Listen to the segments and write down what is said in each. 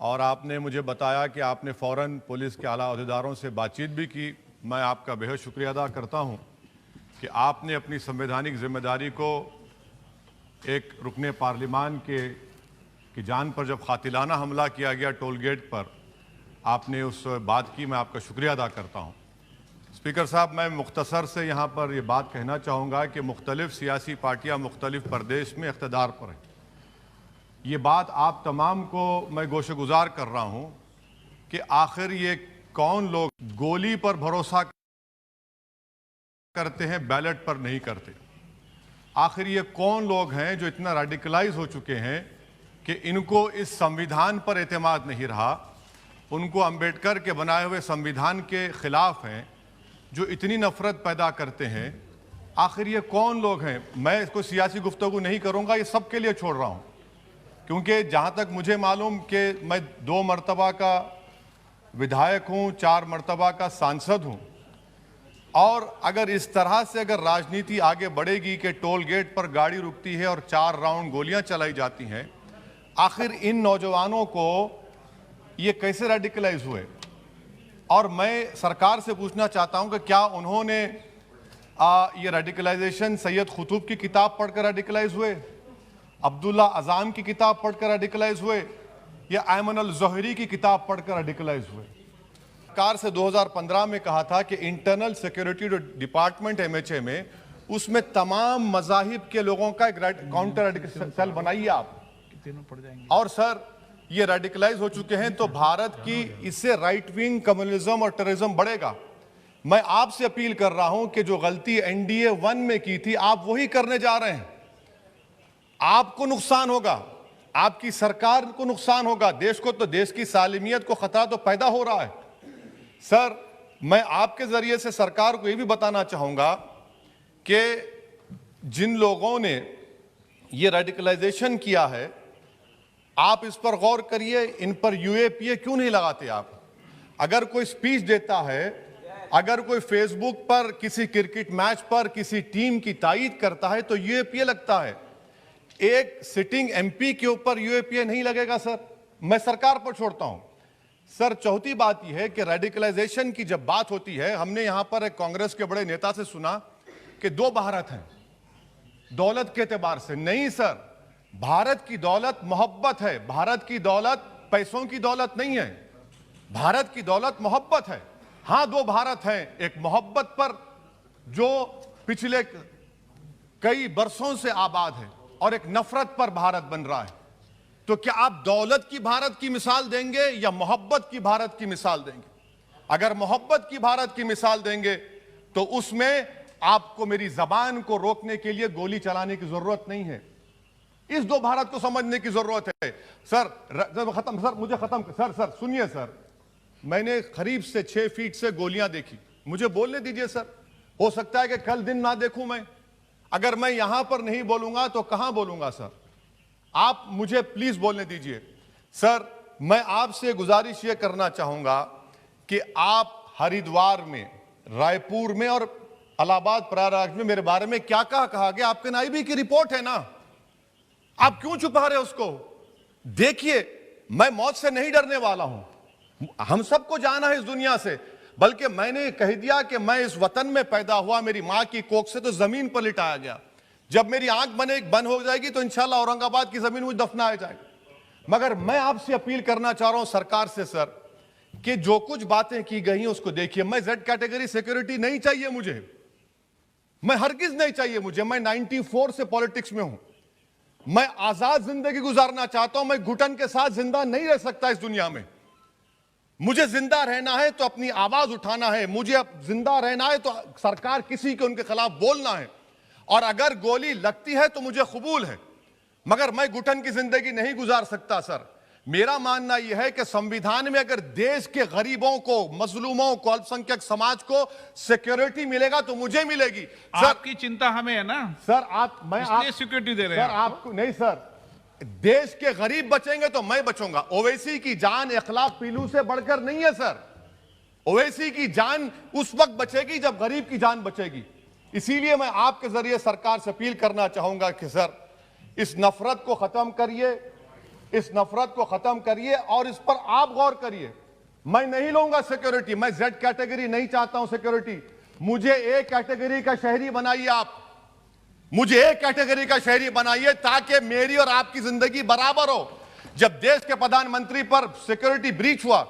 और आपने मुझे बताया कि आपने फ़ौरन पुलिस के आला अहदेदारों से बातचीत भी की। मैं आपका बेहद शुक्रिया अदा करता हूं कि आपने अपनी संवैधानिक जिम्मेदारी को एक रुकने पार्लिमान की जान पर जब कातिलाना हमला किया गया टोल गेट पर, आपने उस बात की, मैं आपका शुक्रिया अदा करता हूं। स्पीकर साहब, मैं मुख्तसर से यहाँ पर ये बात कहना चाहूँगा कि मुख्तलिफ सियासी पार्टियाँ मुख्तलिफ प्रदेश में इक़्तिदार पर हैं। ये बात आप तमाम को मैं गोशगुजार कर रहा हूँ कि आखिर ये कौन लोग गोली पर भरोसा करते हैं, बैलेट पर नहीं करते। आखिर ये कौन लोग हैं जो इतना रेडिकलाइज हो चुके हैं कि इनको इस संविधान पर एतमाद नहीं रहा, उनको अंबेडकर के बनाए हुए संविधान के खिलाफ हैं, जो इतनी नफरत पैदा करते हैं। आखिर ये कौन लोग हैं? मैं इसको सियासी गुफ्तगू नहीं करूंगा, ये सबके लिए छोड़ रहा हूं, क्योंकि जहां तक मुझे मालूम कि मैं 2 मरतबा का विधायक हूं, 4 मरतबा का सांसद हूं, और अगर इस तरह से अगर राजनीति आगे बढ़ेगी कि टोल गेट पर गाड़ी रुकती है और 4 राउंड गोलियां चलाई जाती हैं, आखिर इन नौजवानों को ये कैसे रेडिकलाइज हुए? और मैं सरकार से पूछना चाहता हूं कि क्या उन्होंने ये रेडिकलाइजेशन सैयद कुतुब की किताब पढ़कर रेडिकलाइज हुए, अब्दुल्ला अज़ाम की किताब पढ़कर रेडिकलाइज हुए, या अयमन अल ज़ोहरी की किताब पढ़कर रेडिकलाइज हुए? सरकार से 2015 में कहा था कि इंटरनल सिक्योरिटी डिपार्टमेंट MHA में, उसमें तमाम मज़ाहिब के लोगों का एक काउंटर रेडिकल सेल बनाइए आप। और सर, ये रेडिकलाइज हो चुके हैं तो भारत की इससे राइट विंग कम्युनिज्म और टेररिज्म बढ़ेगा। मैं आपसे अपील कर रहा हूं कि जो गलती NDA 1 में की थी, आप वही करने जा रहे हैं। आपको नुकसान होगा, आपकी सरकार को नुकसान होगा, देश को तो, देश की सालिमियत को खतरा तो पैदा हो रहा है। सर, मैं आपके जरिए से सरकार को यह भी बताना चाहूंगा कि जिन लोगों ने ये रेडिकलाइजेशन किया है, आप इस पर गौर करिए, इन पर UAPA क्यों नहीं लगाते आप? अगर कोई स्पीच देता है, अगर कोई फेसबुक पर किसी क्रिकेट मैच पर किसी टीम की तायीद करता है तो UAPA लगता है। एक सिटिंग MP के ऊपर UAPA नहीं लगेगा सर। मैं सरकार पर छोड़ता हूं। सर, चौथी बात यह है कि रेडिकलाइजेशन की जब बात होती है, हमने यहां पर एक कांग्रेस के बड़े नेता से सुना कि 2 भारत हैं दौलत के एतबार से। नहीं सर, भारत की दौलत मोहब्बत है। भारत की दौलत पैसों की दौलत नहीं है, भारत की दौलत मोहब्बत है। हां, 2 भारत हैं, एक मोहब्बत पर जो पिछले कई बरसों से आबाद है, और एक नफरत पर भारत बन रहा है। तो क्या आप दौलत की भारत की मिसाल देंगे या मोहब्बत की भारत की मिसाल देंगे? अगर मोहब्बत की भारत की मिसाल देंगे तो उसमें आपको मेरी जबान को रोकने के लिए गोली चलाने की जरूरत नहीं है। इस 2 भारत को समझने की जरूरत है। सर, खत्म सर, मुझे खत्म सर सुनिए सर, मैंने करीब से 6 फीट से गोलियां देखी, मुझे बोलने दीजिए सर। हो सकता है कि कल दिन ना देखूं मैं। अगर मैं यहां पर नहीं बोलूंगा तो कहां बोलूंगा सर? आप मुझे प्लीज बोलने दीजिए। सर, मैं आपसे गुजारिश यह करना चाहूंगा कि आप हरिद्वार में, रायपुर में और इलाहाबाद प्रयागराज में मेरे बारे में क्या कहा गया, आपके नायबी की रिपोर्ट है ना, आप क्यों छुपा रहे उसको? देखिए, मैं मौत से नहीं डरने वाला हूं, हम सबको जाना है इस दुनिया से, बल्कि मैंने कह दिया कि मैं इस वतन में पैदा हुआ, मेरी मां की कोख से तो जमीन पर लिटाया गया। जब मेरी आंख बंद हो जाएगी तो इंशाल्लाह औरंगाबाद की जमीन मुझे दफनाया जाएगा। मगर मैं आपसे अपील करना चाह रहा हूं सरकार से सर, कि जो कुछ बातें की गई हैं उसको देखिए। मैं Z कैटेगरी सिक्योरिटी नहीं चाहिए मुझे, मैं हरगिज नहीं चाहिए मुझे। मैं 94 से पॉलिटिक्स में हूं, मैं आजाद जिंदगी गुजारना चाहता हूं। मैं घुटन के साथ जिंदा नहीं रह सकता इस दुनिया में। मुझे जिंदा रहना है तो अपनी आवाज उठाना है, मुझे अब जिंदा रहना है तो सरकार किसी के उनके खिलाफ बोलना है, और अगर गोली लगती है तो मुझे कबूल है, मगर मैं घुटन की जिंदगी नहीं गुजार सकता सर। मेरा मानना यह है कि संविधान में अगर देश के गरीबों को, मजलूमों को, अल्पसंख्यक समाज को सिक्योरिटी मिलेगा तो मुझे मिलेगी। सर, आपकी चिंता हमें है ना सर, इसलिए सिक्योरिटी दे रहे हैं आपको नहीं सर। देश के गरीब बचेंगे तो मैं बचूंगा। ओवैसी की जान इखलाक पीलू से बढ़कर नहीं है सर। ओवैसी की जान उस वक्त बचेगी जब गरीब की जान बचेगी। इसीलिए मैं आपके जरिए सरकार से अपील करना चाहूंगा कि सर, इस नफरत को खत्म करिए, इस नफरत को खत्म करिए और इस पर आप गौर करिए। मैं नहीं लूंगा सिक्योरिटी, मैं जेड कैटेगरी नहीं चाहता हूं सिक्योरिटी। मुझे ए कैटेगरी का शहरी बनाइए आप, मुझे ए कैटेगरी का शहरी बनाइए ताकि मेरी और आपकी जिंदगी बराबर हो। जब देश के प्रधानमंत्री पर सिक्योरिटी ब्रीच हुआ,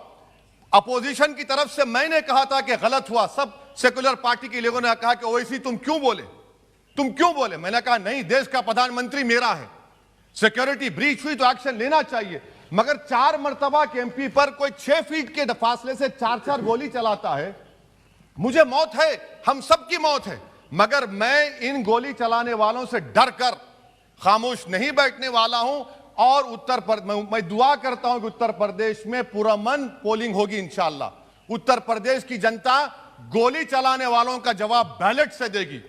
अपोजिशन की तरफ से मैंने कहा था कि गलत हुआ, सब सेकुलर पार्टी के लोगों ने कहा कि ओवैसी तुम क्यों बोले? मैंने कहा नहीं, देश का प्रधानमंत्री मेरा है, सिक्योरिटी ब्रीच हुई तो एक्शन लेना चाहिए। मगर 4 मर्तबा के एमपी पर कोई 6 फीट के फासले से 4-4 गोली चलाता है। मुझे मौत है, हम सबकी मौत है, मगर मैं इन गोली चलाने वालों से डर कर खामोश नहीं बैठने वाला हूं। और मैं दुआ करता हूं कि उत्तर प्रदेश में पुरअमन पोलिंग होगी इंशाअल्लाह। उत्तर प्रदेश की जनता गोली चलाने वालों का जवाब बैलेट से देगी,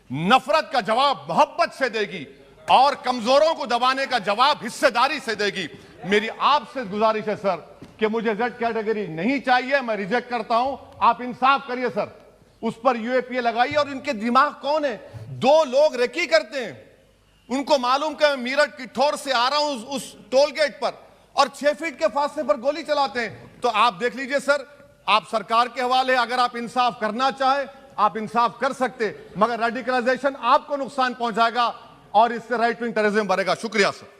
नफरत का जवाब मोहब्बत से देगी और कमजोरों को दबाने का जवाब हिस्सेदारी से देगी। मेरी आपसे गुजारिश है सर कि मुझे जेड कैटेगरी नहीं चाहिए, मैं रिजेक्ट करता हूं। आप इंसाफ करिए सर, उस पर यूएपीए लगाइए। और इनके दिमाग कौन है? 2 लोग रेकी करते हैं, उनको मालूम कि मैं मीरठ किठौर से आ रहा हूं उस टोल गेट पर, और 6 फीट के फासले पर गोली चलाते हैं। तो आप देख लीजिए सर, आप सरकार के हवाले, अगर आप इंसाफ करना चाहे आप इंसाफ कर सकते, मगर रेडिकलाइजेशन आपको नुकसान पहुंचाएगा और इससे राइट विंग टेररिज्म बढ़ेगा। शुक्रिया sir.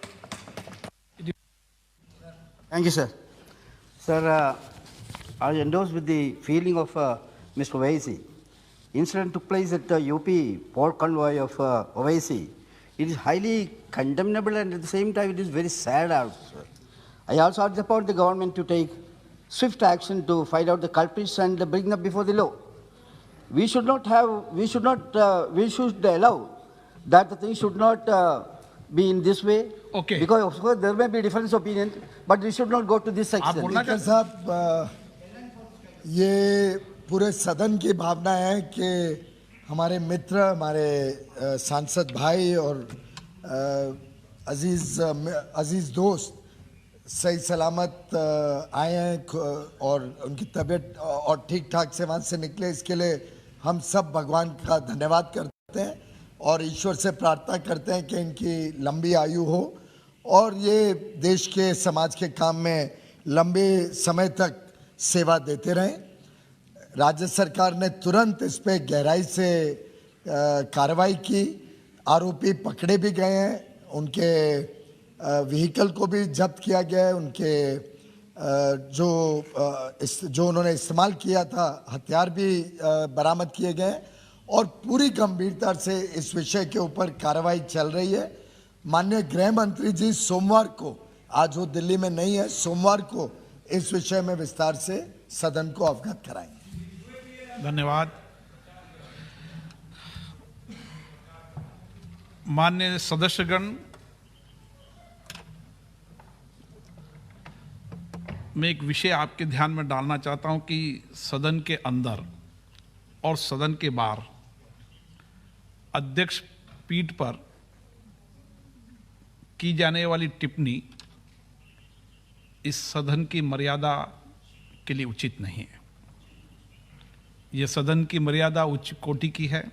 Thank you, sir. Sir, I endorse with the feeling of Mr. Owaisi. Incident took place at the UP port convoy of Owaisi. It is highly condemnable and at the same time it is very sad also. I also urge upon the government to take swift action to find out the culprits and bring them before the law. We should allow that the thing should not be in this way. Okay. Because of course there may be different opinions, but we should not go to this extent. Speaker साहब, ये पूरे सदन की भावना है कि हमारे मित्र, हमारे सांसद भाई और अजीज दोस्त सही सलामत आए हैं और उनकी तबीयत और ठीक ठाक से वहाँ से निकले, इसके लिए हम सब भगवान का धन्यवाद करते हैं और ईश्वर से प्रार्थना करते हैं कि इनकी लंबी आयु हो और ये देश के समाज के काम में लंबे समय तक सेवा देते रहें। राज्य सरकार ने तुरंत इस पे गहराई से कार्रवाई की, आरोपी पकड़े भी गए हैं, उनके व्हीकल को भी जब्त किया गया है, उनके जो उन्होंने इस्तेमाल किया था हथियार भी बरामद किए गए और पूरी गंभीरता से इस विषय के ऊपर कार्रवाई चल रही है। माननीय गृह मंत्री जी सोमवार को, आज वो दिल्ली में नहीं है, सोमवार को इस विषय में विस्तार से सदन को अवगत कराएंगे। धन्यवाद। माननीय सदस्यगण, मैं एक विषय आपके ध्यान में डालना चाहता हूं कि सदन के अंदर और सदन के बाहर अध्यक्ष पीठ पर की जाने वाली टिप्पणी इस सदन की मर्यादा के लिए उचित नहीं है। यह सदन की मर्यादा उच्च कोटि की है,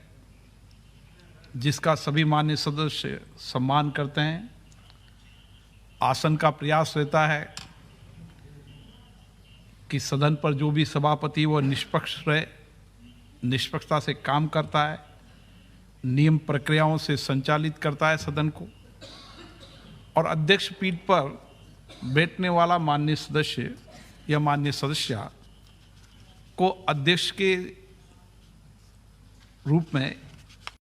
जिसका सभी माननीय सदस्य सम्मान करते हैं। आसन का प्रयास रहता है कि सदन पर जो भी सभापति वो निष्पक्ष रहे, निष्पक्षता से काम करता है, नियम प्रक्रियाओं से संचालित करता है सदन को। और अध्यक्ष पीठ पर बैठने वाला माननीय सदस्य या माननीय सदस्या को अध्यक्ष के रूप में